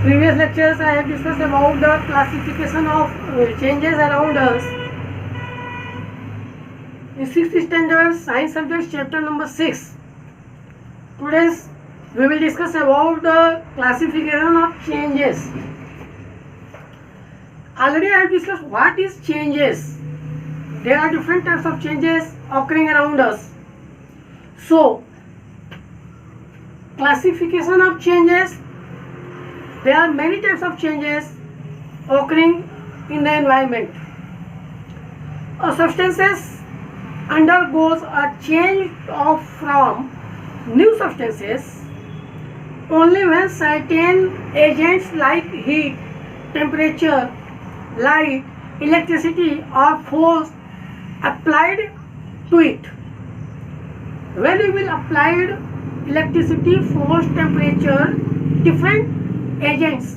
Previous lectures I have discussed about the classification of changes around us. In 6th standard science subject chapter number 6. Today we will discuss about the classification of changes. Already I have discussed what is changes. There are different types of changes occurring around us. So classification of changes. There are many types of changes occurring in the environment. A substances undergoes a change from new substances only when certain agents like heat, temperature, light, electricity are force applied to it. When we will apply electricity, force, temperature, different agents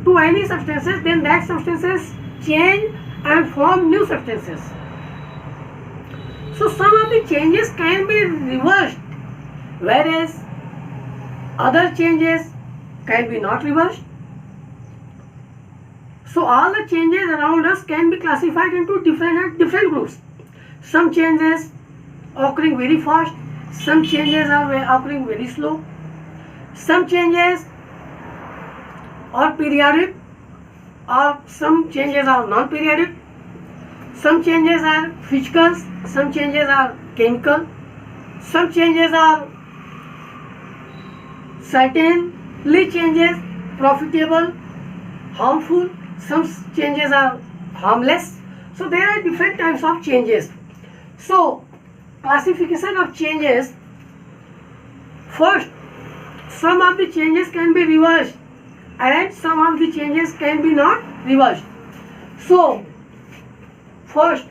to any substances, then that substances change and form new substances. So some of the changes can be reversed, whereas other changes can be not reversed. So all the changes around us can be classified into different groups. Some changes occurring very fast, some changes are occurring very slow, some changes are periodic, or some changes are non-periodic, some changes are physical, some changes are chemical, some changes are certainly changes profitable, harmful, some changes are harmless. So there are different types of changes. So classification of changes. First, some of the changes can be reversed and some of the changes can be not reversed. So first,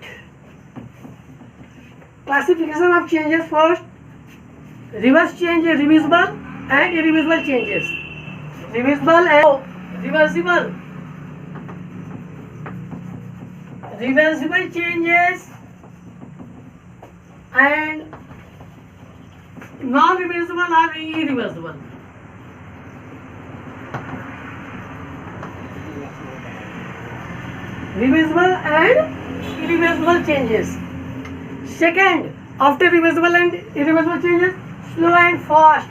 classification of changes. First, reverse change, reversible and irreversible changes. Reversible and reversible. Reversible changes and non-reversible or irreversible. Reversible and irreversible changes. Second, after reversible and irreversible changes, slow and fast.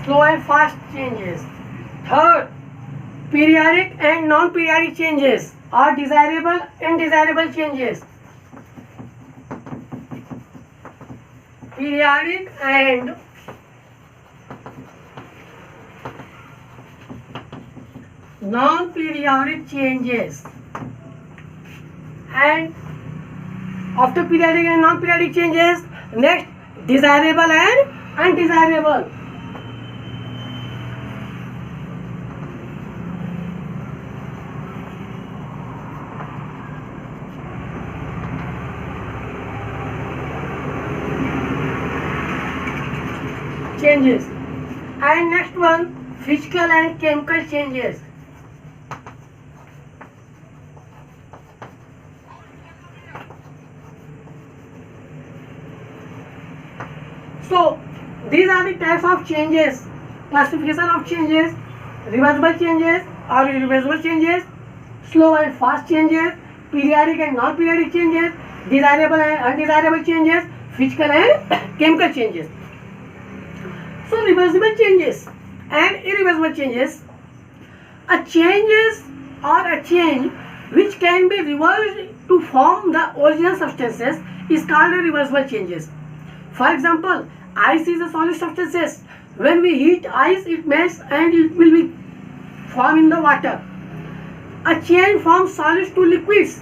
Slow and fast changes. Third, periodic and non-periodic changes or desirable and undesirable changes. Periodic and non-periodic changes. And after periodic and non-periodic changes, next desirable and undesirable. Changes. And next one, physical and chemical changes. So these are the types of changes. Classification of changes: reversible changes or irreversible changes, slow and fast changes, periodic and non-periodic changes, desirable and undesirable changes, physical and chemical changes. So reversible changes and irreversible changes. A changes or a change which can be reversed to form the original substances is called a reversible changes. For example, ice is a solid substance. When we heat ice, it melts and it will be formed in the water. A change from solids to liquids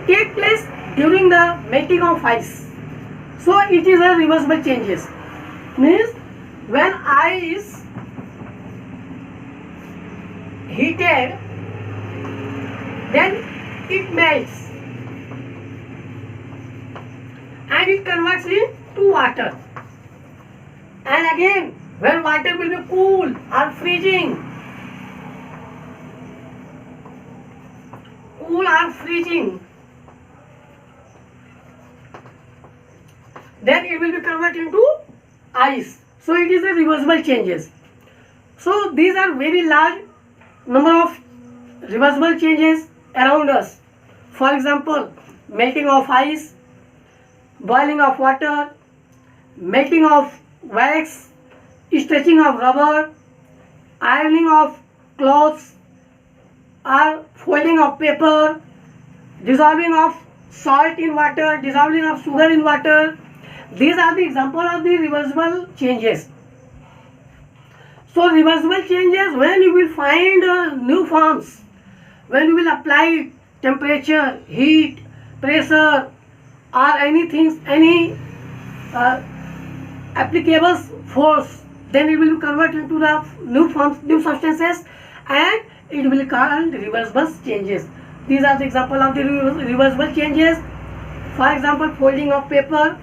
take place during the melting of ice. So it is a reversible changes. Means when ice heated, then it melts and it converts into water. And again, when water will be cool or freezing, then it will be converted into ice. So it is a reversible changes. So these are very large number of reversible changes around us. For example, melting of ice, boiling of water, melting of wax, stretching of rubber, ironing of clothes, or folding of paper, dissolving of salt in water, dissolving of sugar in water. These are the example of the reversible changes. So reversible changes, when you will find new forms, when you will apply temperature, heat, pressure, or anything, any applicable force, then it will be converted into the new forms, new substances, and it will be called reversible changes. These are the example of the reversible changes. For example, folding of paper,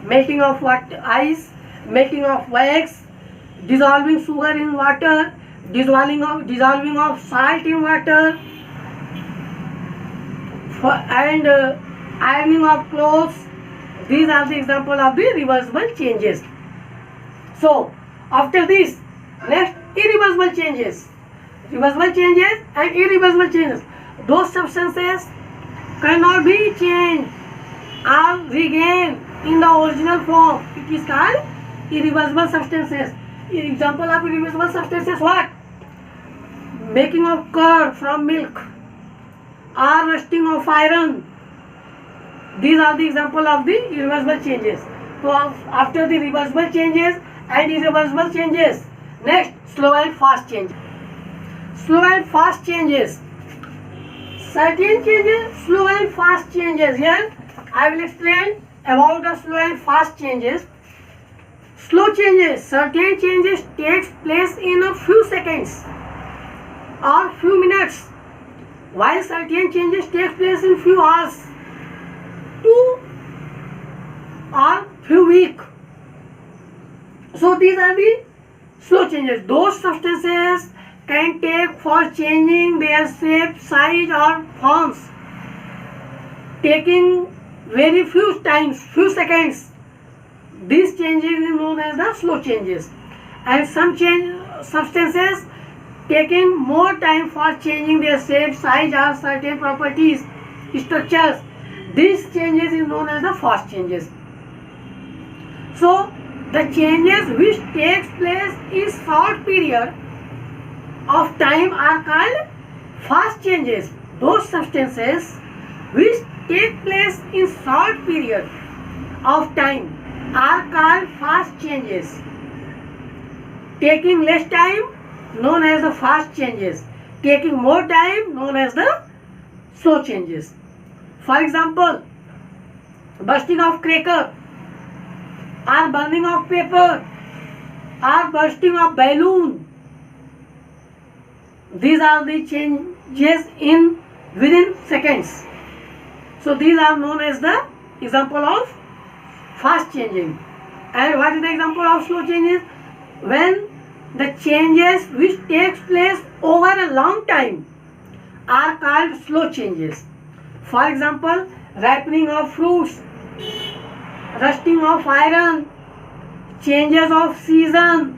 melting of ice, melting of wax, dissolving sugar in water, dissolving of salt in water, and ironing of clothes. These are the example of the reversible changes. So after this, next irreversible changes. Reversible changes and irreversible changes. Those substances cannot be changed or regained in the original form. It is called irreversible substances. Example of irreversible substances: what? Making of curd from milk, or rusting of iron. These are the example of the irreversible changes. So after the reversible changes and irreversible changes, next slow and fast changes. Slow and fast changes. Certain changes, slow and fast changes. Here I will explain about the slow and fast changes. Slow changes, certain changes takes place in a few seconds or few minutes, while certain changes take place in few hours to or few weeks. So these are the slow changes. Those substances can take for changing their shape, size or forms, taking very few times, few seconds. These changes is known as the slow changes. And some substances taking more time for changing their shape, size or certain properties, structures. These changes is known as the fast changes. So the changes which takes place in short period of time are called fast changes. Those substances which take place in short period of time are called fast changes. Taking less time known as the fast changes. Taking more time known as the slow changes. For example, bursting of cracker, or burning of paper, or bursting of balloon. These are the changes in within seconds. So these are known as the example of fast changing. And what is the example of slow changes? When the changes which takes place over a long time are called slow changes. For example, ripening of fruits, rusting of iron, changes of season,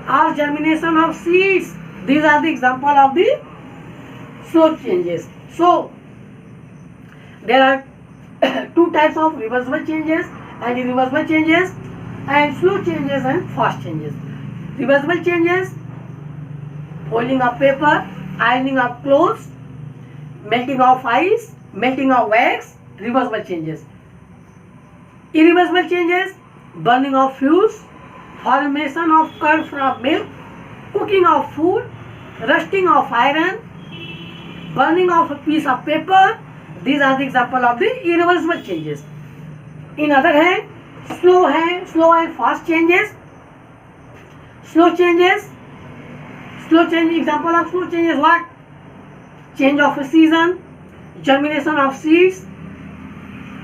or germination of seeds. These are the example of the slow changes. So there are two types of reversible changes and irreversible changes, and slow changes and fast changes. Reversible changes: folding of paper, ironing of clothes, melting of ice, melting of wax. Reversible changes. Irreversible changes: burning of fuels, formation of curd from milk, cooking of food, rusting of iron, burning of a piece of paper. These are the example of the irreversible changes. In other hand, slow and fast changes. Slow changes. Example of slow changes: what? Change of a season, germination of seeds,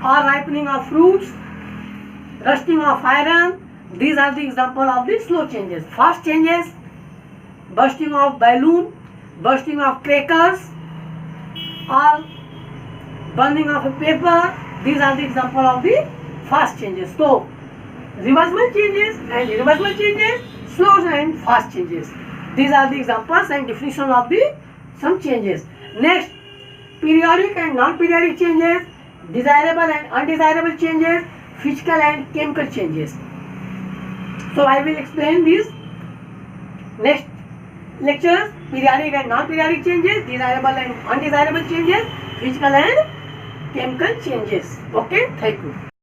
or ripening of fruits, rusting of iron. These are the example of the slow changes. Fast changes: bursting of balloon, bursting of crackers, or burning of a paper. These are the example of the fast changes. So reversible changes and irreversible changes, slow and fast changes. These are the examples and definition of the some changes. Next, periodic and non-periodic changes, desirable and undesirable changes, physical and chemical changes. So I will explain this next lectures. Periodic and non-periodic changes, desirable and undesirable changes, physical and chemical changes. Okay, thank you.